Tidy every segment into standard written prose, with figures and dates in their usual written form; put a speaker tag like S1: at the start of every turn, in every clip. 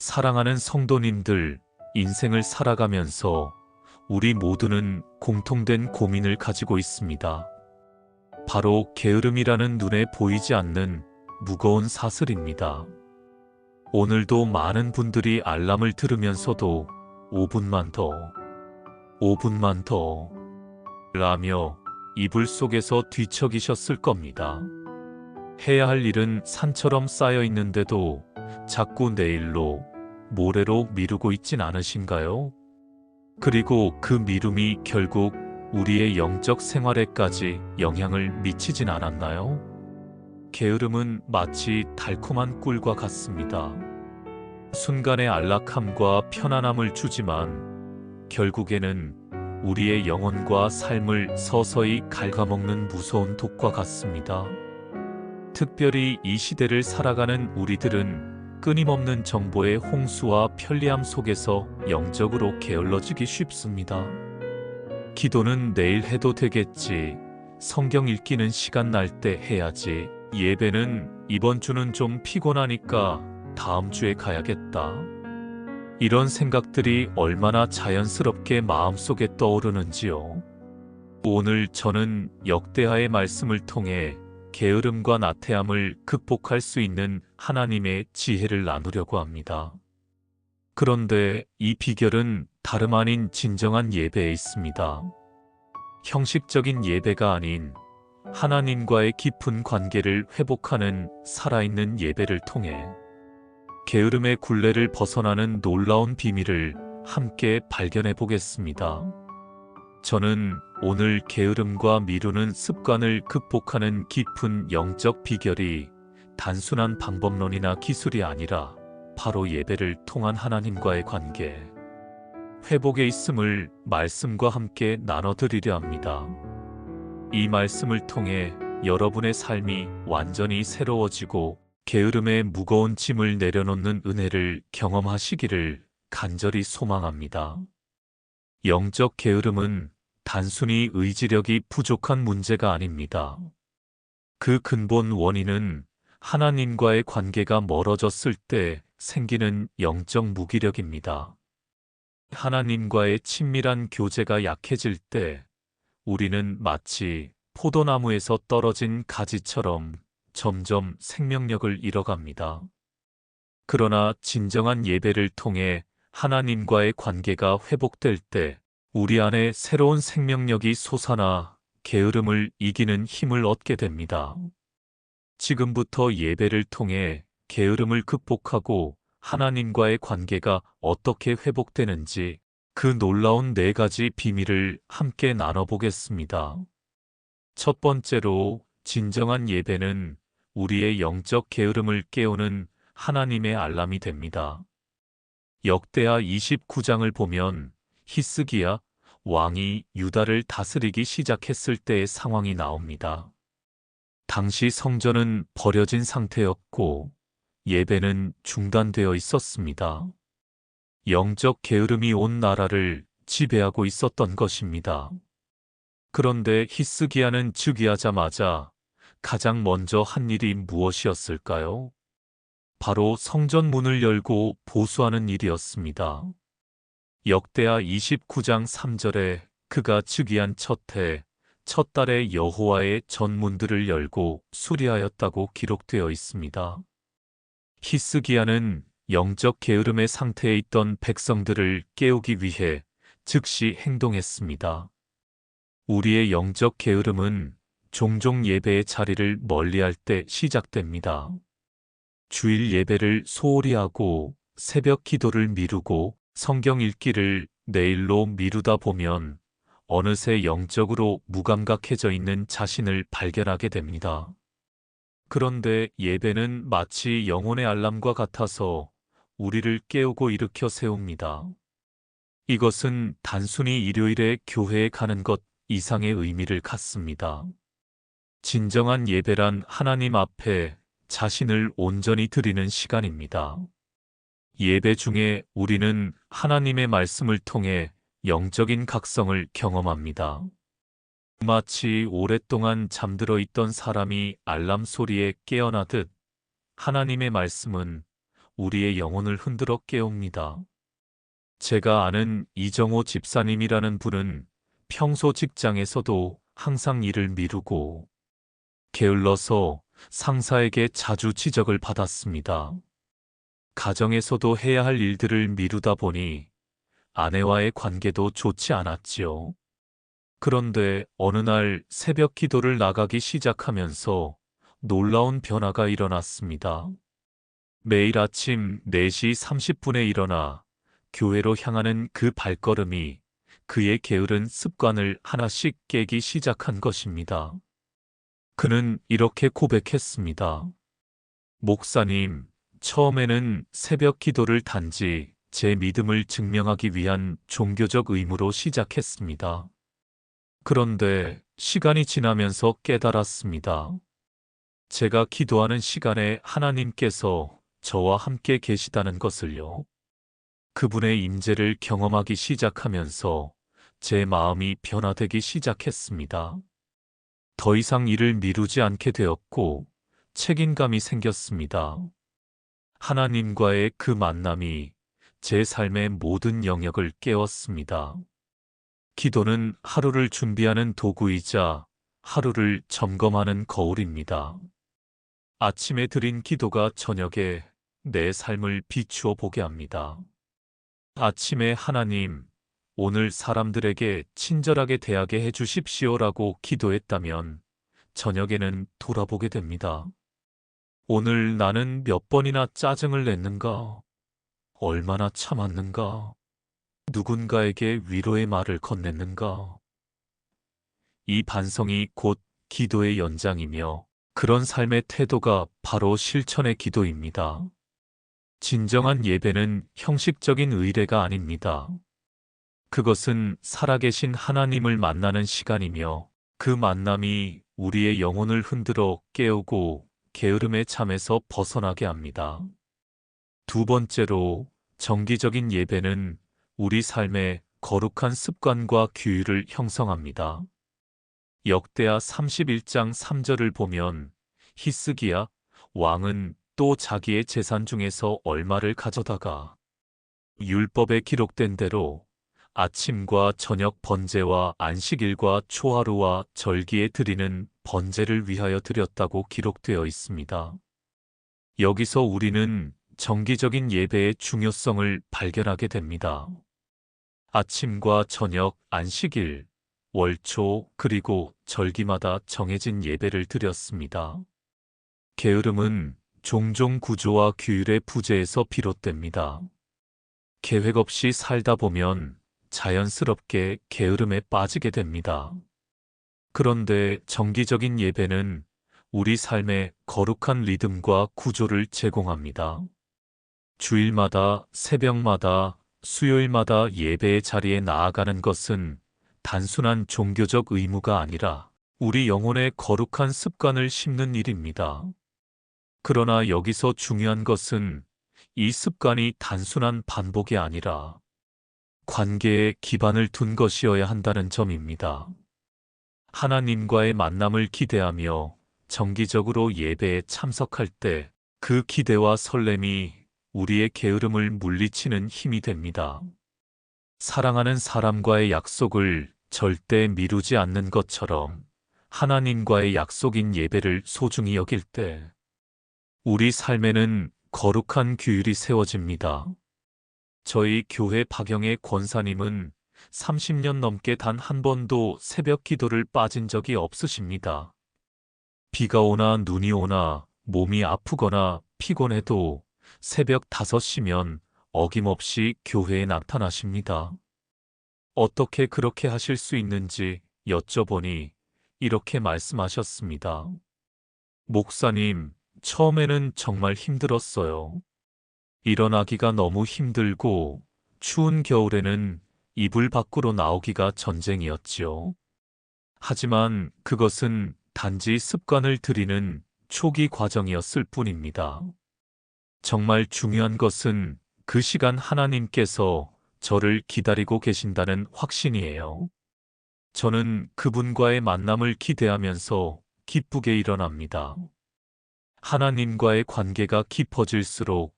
S1: 사랑하는 성도님들, 인생을 살아가면서 우리 모두는 공통된 고민을 가지고 있습니다. 바로 게으름이라는 눈에 보이지 않는 무거운 사슬입니다. 오늘도 많은 분들이 알람을 들으면서도 5분만 더, 5분만 더 라며 이불 속에서 뒤척이셨을 겁니다. 해야 할 일은 산처럼 쌓여 있는데도 자꾸 내일로, 모레로 미루고 있진 않으신가요? 그리고 그 미룸이 결국 우리의 영적 생활에까지 영향을 미치진 않았나요? 게으름은 마치 달콤한 꿀과 같습니다. 순간의 안락함과 편안함을 주지만 결국에는 우리의 영혼과 삶을 서서히 갉아먹는 무서운 독과 같습니다. 특별히 이 시대를 살아가는 우리들은 끊임없는 정보의 홍수와 편리함 속에서 영적으로 게을러지기 쉽습니다. 기도는 내일 해도 되겠지. 성경 읽기는 시간 날 때 해야지. 예배는 이번 주는 좀 피곤하니까 다음 주에 가야겠다. 이런 생각들이 얼마나 자연스럽게 마음속에 떠오르는지요. 오늘 저는 역대하의 말씀을 통해 게으름과 나태함을 극복할 수 있는 하나님의 지혜를 나누려고 합니다. 그런데 이 비결은 다름 아닌 진정한 예배에 있습니다. 형식적인 예배가 아닌 하나님과의 깊은 관계를 회복하는 살아있는 예배를 통해 게으름의 굴레를 벗어나는 놀라운 비밀을 함께 발견해 보겠습니다. 저는 오늘 게으름과 미루는 습관을 극복하는 깊은 영적 비결이 단순한 방법론이나 기술이 아니라 바로 예배를 통한 하나님과의 관계, 회복에 있음을 말씀과 함께 나눠드리려 합니다. 이 말씀을 통해 여러분의 삶이 완전히 새로워지고 게으름의 무거운 짐을 내려놓는 은혜를 경험하시기를 간절히 소망합니다. 영적 게으름은 단순히 의지력이 부족한 문제가 아닙니다. 그 근본 원인은 하나님과의 관계가 멀어졌을 때 생기는 영적 무기력입니다. 하나님과의 친밀한 교제가 약해질 때 우리는 마치 포도나무에서 떨어진 가지처럼 점점 생명력을 잃어갑니다. 그러나 진정한 예배를 통해 하나님과의 관계가 회복될 때 우리 안에 새로운 생명력이 솟아나 게으름을 이기는 힘을 얻게 됩니다. 지금부터 예배를 통해 게으름을 극복하고 하나님과의 관계가 어떻게 회복되는지 그 놀라운 4가지 비밀을 함께 나눠보겠습니다. 첫 번째로, 진정한 예배는 우리의 영적 게으름을 깨우는 하나님의 알람이 됩니다. 역대하 29장을 보면 히스기야 왕이 유다를 다스리기 시작했을 때의 상황이 나옵니다. 당시 성전은 버려진 상태였고 예배는 중단되어 있었습니다. 영적 게으름이 온 나라를 지배하고 있었던 것입니다. 그런데 히스기야는 즉위하자마자 가장 먼저 한 일이 무엇이었을까요? 바로 성전 문을 열고 보수하는 일이었습니다. 역대하 29장 3절에 그가 즉위한 첫 해, 첫 달에 여호와의 전문들을 열고 수리하였다고 기록되어 있습니다. 히스기야는 영적 게으름의 상태에 있던 백성들을 깨우기 위해 즉시 행동했습니다. 우리의 영적 게으름은 종종 예배의 자리를 멀리할 때 시작됩니다. 주일 예배를 소홀히 하고 새벽 기도를 미루고 성경 읽기를 내일로 미루다 보면 어느새 영적으로 무감각해져 있는 자신을 발견하게 됩니다. 그런데 예배는 마치 영혼의 알람과 같아서 우리를 깨우고 일으켜 세웁니다. 이것은 단순히 일요일에 교회에 가는 것 이상의 의미를 갖습니다. 진정한 예배란 하나님 앞에 자신을 온전히 드리는 시간입니다. 예배 중에 우리는 하나님의 말씀을 통해 영적인 각성을 경험합니다. 마치 오랫동안 잠들어 있던 사람이 알람 소리에 깨어나듯 하나님의 말씀은 우리의 영혼을 흔들어 깨웁니다. 제가 아는 이정호 집사님이라는 분은 평소 직장에서도 항상 일을 미루고 게을러서 상사에게 자주 지적을 받았습니다. 가정에서도 해야 할 일들을 미루다 보니 아내와의 관계도 좋지 않았지요. 그런데 어느 날 새벽 기도를 나가기 시작하면서 놀라운 변화가 일어났습니다. 매일 아침 4시 30분에 일어나 교회로 향하는 그 발걸음이 그의 게으른 습관을 하나씩 깨기 시작한 것입니다. 그는 이렇게 고백했습니다. 목사님, 처음에는 새벽 기도를 단지 제 믿음을 증명하기 위한 종교적 의무로 시작했습니다. 그런데 시간이 지나면서 깨달았습니다. 제가 기도하는 시간에 하나님께서 저와 함께 계시다는 것을요. 그분의 임재를 경험하기 시작하면서 제 마음이 변화되기 시작했습니다. 더 이상 일을 미루지 않게 되었고 책임감이 생겼습니다. 하나님과의 그 만남이 제 삶의 모든 영역을 깨웠습니다. 기도는 하루를 준비하는 도구이자 하루를 점검하는 거울입니다. 아침에 드린 기도가 저녁에 내 삶을 비추어 보게 합니다. 아침에 하나님, 오늘 사람들에게 친절하게 대하게 해주십시오라고 기도했다면 저녁에는 돌아보게 됩니다. 오늘 나는 몇 번이나 짜증을 냈는가? 얼마나 참았는가? 누군가에게 위로의 말을 건넸는가? 이 반성이 곧 기도의 연장이며 그런 삶의 태도가 바로 실천의 기도입니다. 진정한 예배는 형식적인 의례가 아닙니다. 그것은 살아계신 하나님을 만나는 시간이며 그 만남이 우리의 영혼을 흔들어 깨우고 게으름의 잠에서 벗어나게 합니다. 두 번째로, 정기적인 예배는 우리 삶의 거룩한 습관과 규율을 형성합니다. 역대하 31장 3절을 보면 히스기야 왕은 또 자기의 재산 중에서 얼마를 가져다가 율법에 기록된 대로 아침과 저녁 번제와 안식일과 초하루와 절기에 드리는 번제를 위하여 드렸다고 기록되어 있습니다. 여기서 우리는 정기적인 예배의 중요성을 발견하게 됩니다. 아침과 저녁, 안식일, 월초, 그리고 절기마다 정해진 예배를 드렸습니다. 게으름은 종종 구조와 규율의 부재에서 비롯됩니다. 계획 없이 살다 보면 자연스럽게 게으름에 빠지게 됩니다. 그런데 정기적인 예배는 우리 삶의 거룩한 리듬과 구조를 제공합니다. 주일마다, 새벽마다, 수요일마다 예배의 자리에 나아가는 것은 단순한 종교적 의무가 아니라 우리 영혼의 거룩한 습관을 심는 일입니다. 그러나 여기서 중요한 것은 이 습관이 단순한 반복이 아니라 관계에 기반을 둔 것이어야 한다는 점입니다. 하나님과의 만남을 기대하며 정기적으로 예배에 참석할 때 그 기대와 설렘이 우리의 게으름을 물리치는 힘이 됩니다. 사랑하는 사람과의 약속을 절대 미루지 않는 것처럼 하나님과의 약속인 예배를 소중히 여길 때 우리 삶에는 거룩한 규율이 세워집니다. 저희 교회 박영애 권사님은 30년 넘게 단 한 번도 새벽 기도를 빠진 적이 없으십니다. 비가 오나 눈이 오나 몸이 아프거나 피곤해도 새벽 5시면 어김없이 교회에 나타나십니다. 어떻게 그렇게 하실 수 있는지 여쭤보니 이렇게 말씀하셨습니다. 목사님, 처음에는 정말 힘들었어요. 일어나기가 너무 힘들고 추운 겨울에는 이불 밖으로 나오기가 전쟁이었지요. 하지만 그것은 단지 습관을 들이는 초기 과정이었을 뿐입니다. 정말 중요한 것은 그 시간 하나님께서 저를 기다리고 계신다는 확신이에요. 저는 그분과의 만남을 기대하면서 기쁘게 일어납니다. 하나님과의 관계가 깊어질수록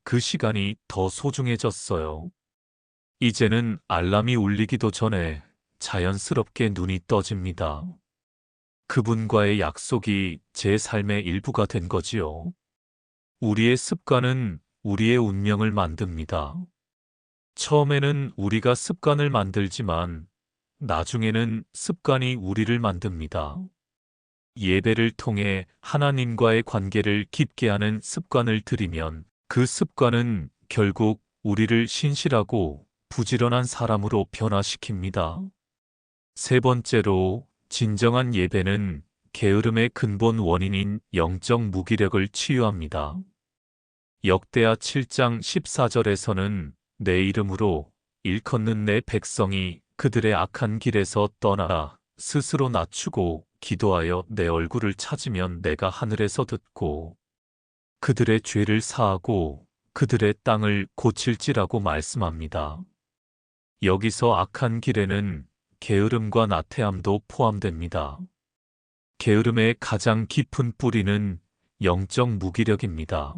S1: 그 시간이 더 소중해졌어요. 이제는 알람이 울리기도 전에 자연스럽게 눈이 떠집니다. 그분과의 약속이 제 삶의 일부가 된 거지요. 우리의 습관은 우리의 운명을 만듭니다. 처음에는 우리가 습관을 만들지만 나중에는 습관이 우리를 만듭니다. 예배를 통해 하나님과의 관계를 깊게 하는 습관을 들이면 그 습관은 결국 우리를 신실하고 부지런한 사람으로 변화시킵니다. 세 번째로, 진정한 예배는 게으름의 근본 원인인 영적 무기력을 치유합니다. 역대하 7장 14절에서는 내 이름으로 일컫는 내 백성이 그들의 악한 길에서 떠나라 스스로 낮추고 기도하여 내 얼굴을 찾으면 내가 하늘에서 듣고 그들의 죄를 사하고 그들의 땅을 고칠지라고 말씀합니다. 여기서 악한 길에는 게으름과 나태함도 포함됩니다. 게으름의 가장 깊은 뿌리는 영적 무기력입니다.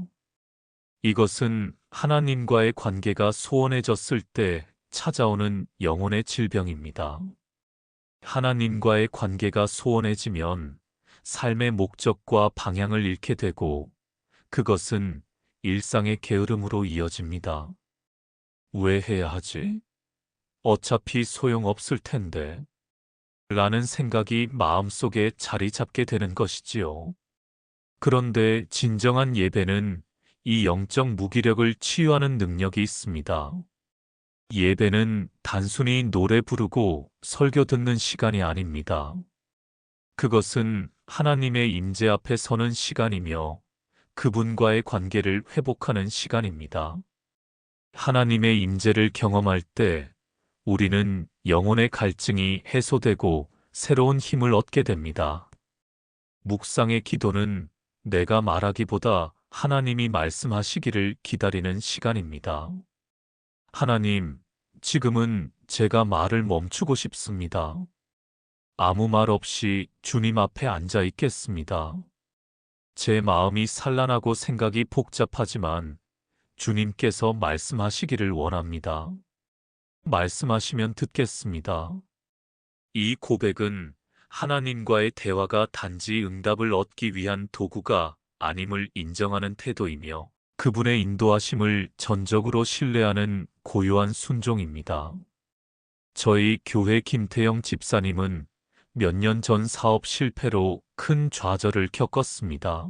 S1: 이것은 하나님과의 관계가 소원해졌을 때 찾아오는 영혼의 질병입니다. 하나님과의 관계가 소원해지면 삶의 목적과 방향을 잃게 되고 그것은 일상의 게으름으로 이어집니다. 왜 해야 하지? 어차피 소용없을 텐데. 라는 생각이 마음속에 자리 잡게 되는 것이지요. 그런데 진정한 예배는 이 영적 무기력을 치유하는 능력이 있습니다. 예배는 단순히 노래 부르고 설교 듣는 시간이 아닙니다. 그것은 하나님의 임재 앞에 서는 시간이며 그분과의 관계를 회복하는 시간입니다. 하나님의 임재를 경험할 때 우리는 영혼의 갈증이 해소되고 새로운 힘을 얻게 됩니다. 묵상의 기도는 내가 말하기보다 하나님이 말씀하시기를 기다리는 시간입니다. 하나님, 지금은 제가 말을 멈추고 싶습니다. 아무 말 없이 주님 앞에 앉아 있겠습니다. 제 마음이 산란하고 생각이 복잡하지만 주님께서 말씀하시기를 원합니다. 말씀하시면 듣겠습니다. 이 고백은 하나님과의 대화가 단지 응답을 얻기 위한 도구가 아님을 인정하는 태도이며 그분의 인도하심을 전적으로 신뢰하는 고요한 순종입니다. 저희 교회 김태영 집사님은 몇 년 전 사업 실패로 큰 좌절을 겪었습니다.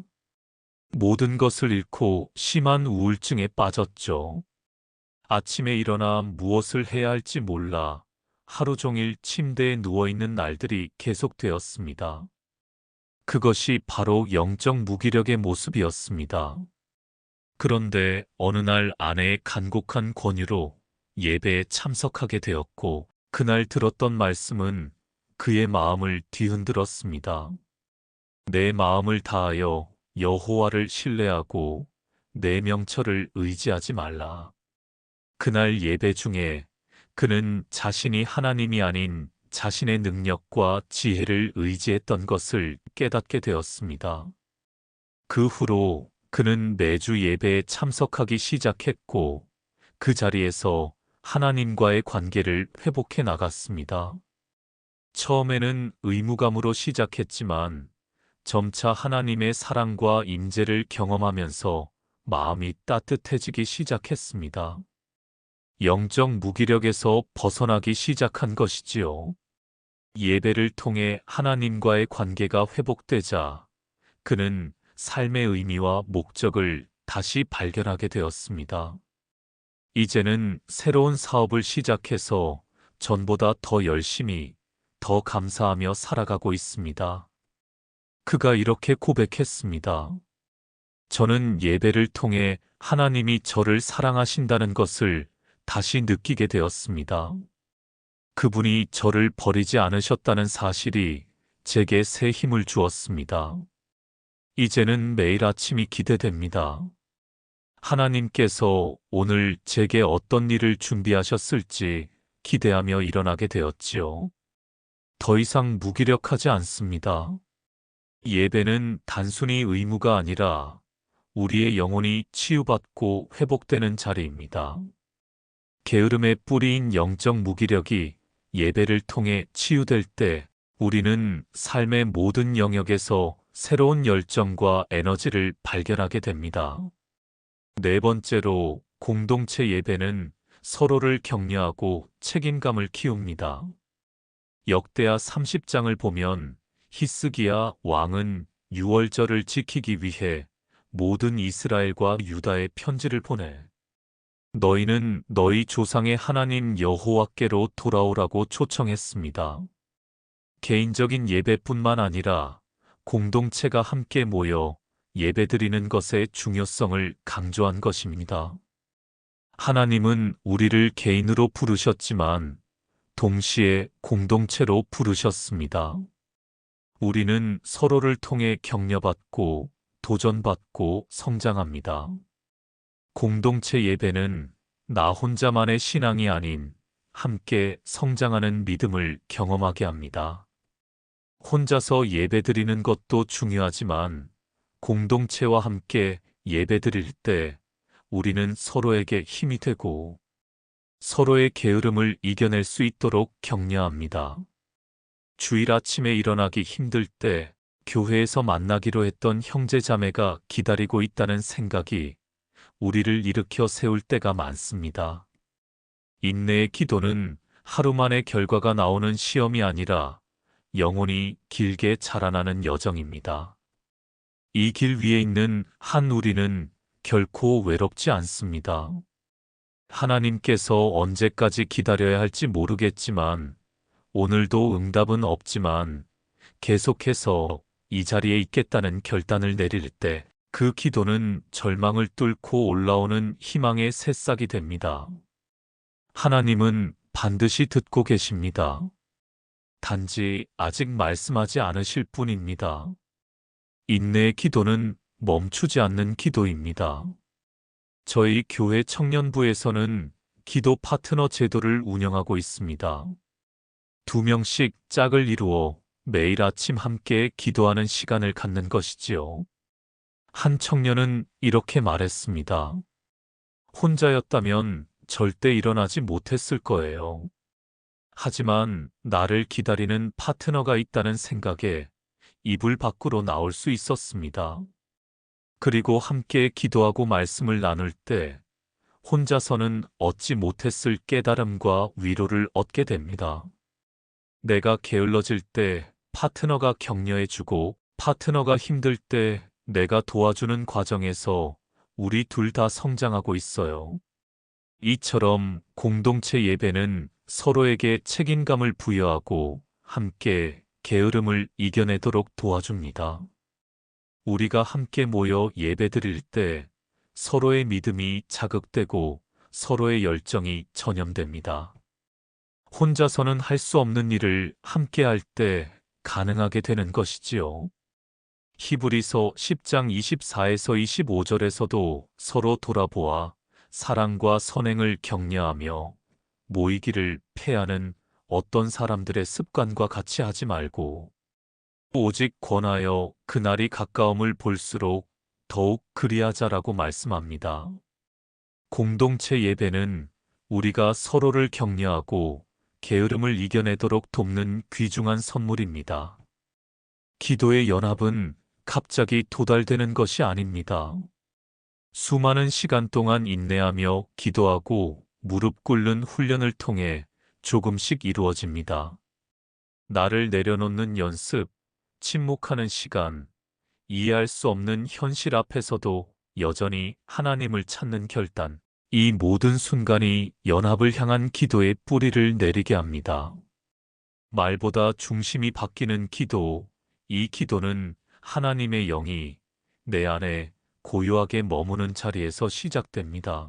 S1: 모든 것을 잃고 심한 우울증에 빠졌죠. 아침에 일어나 무엇을 해야 할지 몰라 하루 종일 침대에 누워있는 날들이 계속되었습니다. 그것이 바로 영적 무기력의 모습이었습니다. 그런데 어느 날 아내의 간곡한 권유로 예배에 참석하게 되었고 그날 들었던 말씀은 그의 마음을 뒤흔들었습니다. 내 마음을 다하여 여호와를 신뢰하고 내 명철을 의지하지 말라. 그날 예배 중에 그는 자신이 하나님이 아닌 자신의 능력과 지혜를 의지했던 것을 깨닫게 되었습니다. 그 후로 그는 매주 예배에 참석하기 시작했고 그 자리에서 하나님과의 관계를 회복해 나갔습니다. 처음에는 의무감으로 시작했지만 점차 하나님의 사랑과 임재를 경험하면서 마음이 따뜻해지기 시작했습니다. 영적 무기력에서 벗어나기 시작한 것이지요. 예배를 통해 하나님과의 관계가 회복되자 그는 삶의 의미와 목적을 다시 발견하게 되었습니다. 이제는 새로운 사업을 시작해서 전보다 더 열심히, 더 감사하며 살아가고 있습니다. 그가 이렇게 고백했습니다. 저는 예배를 통해 하나님이 저를 사랑하신다는 것을 다시 느끼게 되었습니다. 그분이 저를 버리지 않으셨다는 사실이 제게 새 힘을 주었습니다. 이제는 매일 아침이 기대됩니다. 하나님께서 오늘 제게 어떤 일을 준비하셨을지 기대하며 일어나게 되었지요. 더 이상 무기력하지 않습니다. 예배는 단순히 의무가 아니라 우리의 영혼이 치유받고 회복되는 자리입니다. 게으름의 뿌리인 영적 무기력이 예배를 통해 치유될 때 우리는 삶의 모든 영역에서 새로운 열정과 에너지를 발견하게 됩니다. 네 번째로, 공동체 예배는 서로를 격려하고 책임감을 키웁니다. 역대하 30장을 보면 히스기야 왕은 유월절을 지키기 위해 모든 이스라엘과 유다에 편지를 보내 너희는 너희 조상의 하나님 여호와께로 돌아오라고 초청했습니다. 개인적인 예배뿐만 아니라 공동체가 함께 모여 예배드리는 것의 중요성을 강조한 것입니다. 하나님은 우리를 개인으로 부르셨지만 동시에 공동체로 부르셨습니다. 우리는 서로를 통해 격려받고 도전받고 성장합니다. 공동체 예배는 나 혼자만의 신앙이 아닌 함께 성장하는 믿음을 경험하게 합니다. 혼자서 예배드리는 것도 중요하지만 공동체와 함께 예배드릴 때 우리는 서로에게 힘이 되고 서로의 게으름을 이겨낼 수 있도록 격려합니다. 주일 아침에 일어나기 힘들 때 교회에서 만나기로 했던 형제자매가 기다리고 있다는 생각이 우리를 일으켜 세울 때가 많습니다. 인내의 기도는 하루 만에 결과가 나오는 시험이 아니라 영혼이 길게 자라나는 여정입니다. 이 길 위에 있는 한 우리는 결코 외롭지 않습니다. 하나님께서 언제까지 기다려야 할지 모르겠지만 오늘도 응답은 없지만 계속해서 이 자리에 있겠다는 결단을 내릴 때 그 기도는 절망을 뚫고 올라오는 희망의 새싹이 됩니다. 하나님은 반드시 듣고 계십니다. 단지 아직 말씀하지 않으실 뿐입니다. 인내의 기도는 멈추지 않는 기도입니다. 저희 교회 청년부에서는 기도 파트너 제도를 운영하고 있습니다. 2명씩 짝을 이루어 매일 아침 함께 기도하는 시간을 갖는 것이지요. 한 청년은 이렇게 말했습니다. 혼자였다면 절대 일어나지 못했을 거예요. 하지만 나를 기다리는 파트너가 있다는 생각에 이불 밖으로 나올 수 있었습니다. 그리고 함께 기도하고 말씀을 나눌 때 혼자서는 얻지 못했을 깨달음과 위로를 얻게 됩니다. 내가 게을러질 때 파트너가 격려해주고 파트너가 힘들 때 내가 도와주는 과정에서 우리 둘 다 성장하고 있어요. 이처럼 공동체 예배는 서로에게 책임감을 부여하고 함께 게으름을 이겨내도록 도와줍니다. 우리가 함께 모여 예배드릴 때 서로의 믿음이 자극되고 서로의 열정이 전염됩니다. 혼자서는 할 수 없는 일을 함께 할 때 가능하게 되는 것이지요. 히브리서 10장 24에서 25절에서도 서로 돌아보아 사랑과 선행을 격려하며 모이기를 패하는 어떤 사람들의 습관과 같이 하지 말고 오직 권하여 그날이 가까움을 볼수록 더욱 그리하자라고 말씀합니다. 공동체 예배는 우리가 서로를 격려하고 게으름을 이겨내도록 돕는 귀중한 선물입니다. 기도의 연합은 갑자기 도달되는 것이 아닙니다. 수많은 시간 동안 인내하며 기도하고 무릎 꿇는 훈련을 통해 조금씩 이루어집니다. 나를 내려놓는 연습, 침묵하는 시간, 이해할 수 없는 현실 앞에서도 여전히 하나님을 찾는 결단, 이 모든 순간이 연합을 향한 기도의 뿌리를 내리게 합니다. 말보다 중심이 바뀌는 기도, 이 기도는 하나님의 영이 내 안에 고요하게 머무는 자리에서 시작됩니다.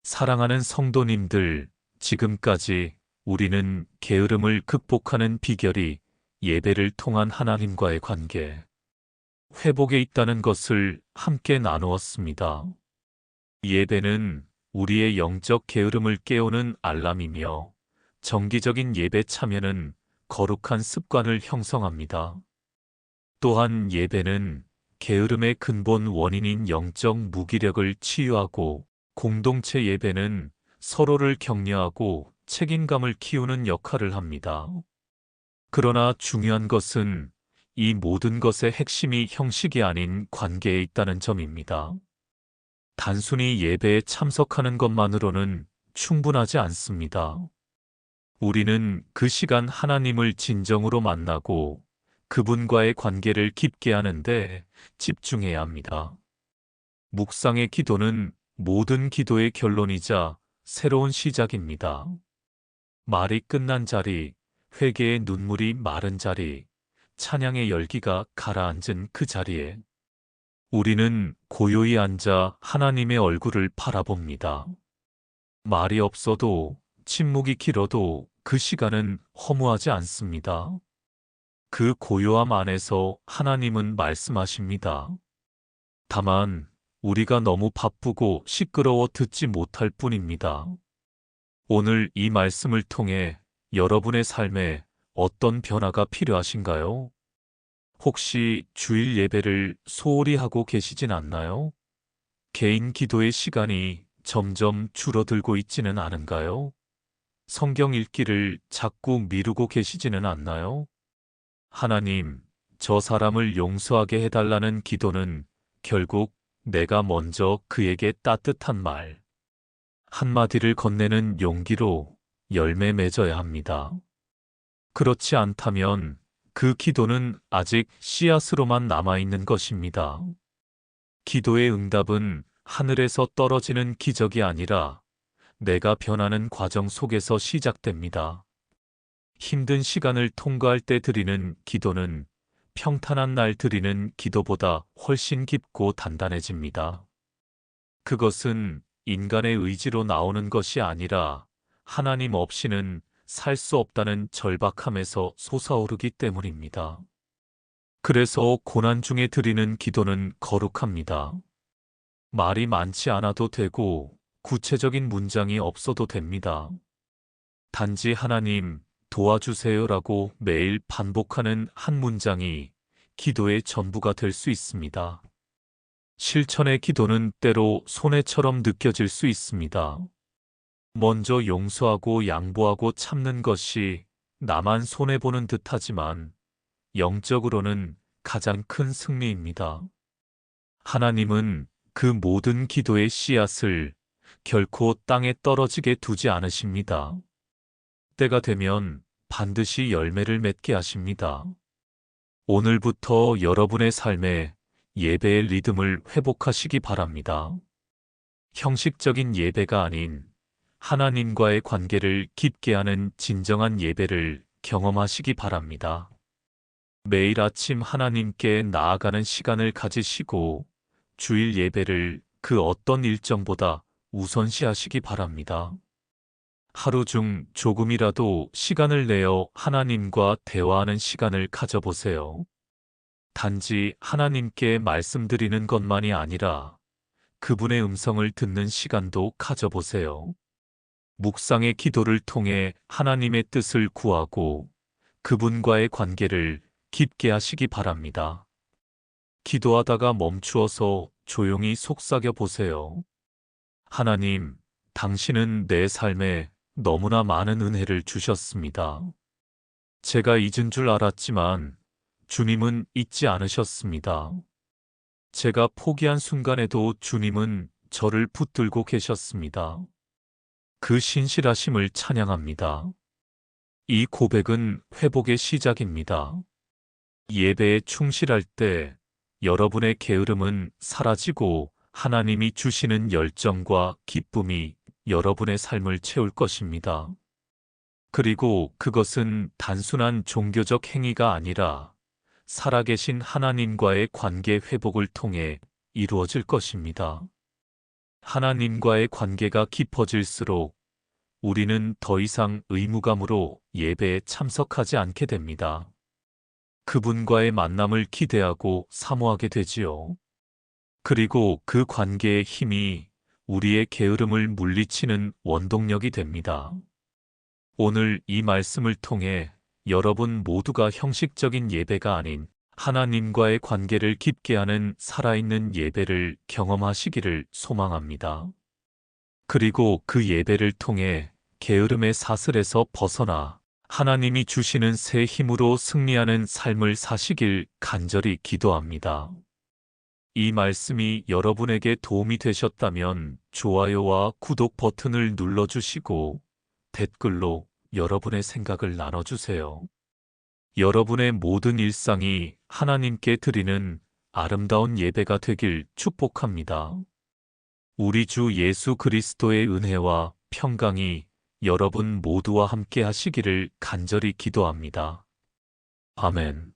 S1: 사랑하는 성도님들, 지금까지 우리는 게으름을 극복하는 비결이 예배를 통한 하나님과의 관계, 회복에 있다는 것을 함께 나누었습니다. 예배는 우리의 영적 게으름을 깨우는 알람이며 정기적인 예배 참여는 거룩한 습관을 형성합니다. 또한 예배는 게으름의 근본 원인인 영적 무기력을 치유하고, 공동체 예배는 서로를 격려하고 책임감을 키우는 역할을 합니다. 그러나 중요한 것은 이 모든 것의 핵심이 형식이 아닌 관계에 있다는 점입니다. 단순히 예배에 참석하는 것만으로는 충분하지 않습니다. 우리는 그 시간 하나님을 진정으로 만나고 그분과의 관계를 깊게 하는데 집중해야 합니다. 묵상의 기도는 모든 기도의 결론이자 새로운 시작입니다. 말이 끝난 자리, 회개의 눈물이 마른 자리, 찬양의 열기가 가라앉은 그 자리에 우리는 고요히 앉아 하나님의 얼굴을 바라봅니다. 말이 없어도, 침묵이 길어도 그 시간은 허무하지 않습니다. 그 고요함 안에서 하나님은 말씀하십니다. 다만 우리가 너무 바쁘고 시끄러워 듣지 못할 뿐입니다. 오늘 이 말씀을 통해 여러분의 삶에 어떤 변화가 필요하신가요? 혹시 주일 예배를 소홀히 하고 계시진 않나요? 개인 기도의 시간이 점점 줄어들고 있지는 않은가요? 성경 읽기를 자꾸 미루고 계시지는 않나요? 하나님, 저 사람을 용서하게 해달라는 기도는 결국 내가 먼저 그에게 따뜻한 말 한마디를 건네는 용기로 열매 맺어야 합니다. 그렇지 않다면 그 기도는 아직 씨앗으로만 남아있는 것입니다. 기도의 응답은 하늘에서 떨어지는 기적이 아니라 내가 변하는 과정 속에서 시작됩니다. 힘든 시간을 통과할 때 드리는 기도는 평탄한 날 드리는 기도보다 훨씬 깊고 단단해집니다. 그것은 인간의 의지로 나오는 것이 아니라 하나님 없이는 살 수 없다는 절박함에서 솟아오르기 때문입니다. 그래서 고난 중에 드리는 기도는 거룩합니다. 말이 많지 않아도 되고 구체적인 문장이 없어도 됩니다. 단지 하나님 도와주세요라고 매일 반복하는 한 문장이 기도의 전부가 될 수 있습니다. 실천의 기도는 때로 손해처럼 느껴질 수 있습니다. 먼저 용서하고 양보하고 참는 것이 나만 손해보는 듯하지만 영적으로는 가장 큰 승리입니다. 하나님은 그 모든 기도의 씨앗을 결코 땅에 떨어지게 두지 않으십니다. 때가 되면 반드시 열매를 맺게 하십니다. 오늘부터 여러분의 삶에 예배의 리듬을 회복하시기 바랍니다. 형식적인 예배가 아닌 하나님과의 관계를 깊게 하는 진정한 예배를 경험하시기 바랍니다. 매일 아침 하나님께 나아가는 시간을 가지시고 주일 예배를 그 어떤 일정보다 우선시하시기 바랍니다. 하루 중 조금이라도 시간을 내어 하나님과 대화하는 시간을 가져보세요. 단지 하나님께 말씀드리는 것만이 아니라 그분의 음성을 듣는 시간도 가져보세요. 묵상의 기도를 통해 하나님의 뜻을 구하고 그분과의 관계를 깊게 하시기 바랍니다. 기도하다가 멈추어서 조용히 속삭여 보세요. 하나님, 당신은 내 삶에 너무나 많은 은혜를 주셨습니다. 제가 잊은 줄 알았지만 주님은 잊지 않으셨습니다. 제가 포기한 순간에도 주님은 저를 붙들고 계셨습니다. 그 신실하심을 찬양합니다. 이 고백은 회복의 시작입니다. 예배에 충실할 때 여러분의 게으름은 사라지고 하나님이 주시는 열정과 기쁨이 여러분의 삶을 채울 것입니다. 그리고 그것은 단순한 종교적 행위가 아니라 살아계신 하나님과의 관계 회복을 통해 이루어질 것입니다. 하나님과의 관계가 깊어질수록 우리는 더 이상 의무감으로 예배에 참석하지 않게 됩니다. 그분과의 만남을 기대하고 사모하게 되지요. 그리고 그 관계의 힘이 우리의 게으름을 물리치는 원동력이 됩니다. 오늘 이 말씀을 통해 여러분 모두가 형식적인 예배가 아닌 하나님과의 관계를 깊게 하는 살아있는 예배를 경험하시기를 소망합니다. 그리고 그 예배를 통해 게으름의 사슬에서 벗어나 하나님이 주시는 새 힘으로 승리하는 삶을 사시길 간절히 기도합니다. 이 말씀이 여러분에게 도움이 되셨다면 좋아요와 구독 버튼을 눌러주시고 댓글로 여러분의 생각을 나눠주세요. 여러분의 모든 일상이 하나님께 드리는 아름다운 예배가 되길 축복합니다. 우리 주 예수 그리스도의 은혜와 평강이 여러분 모두와 함께 하시기를 간절히 기도합니다. 아멘.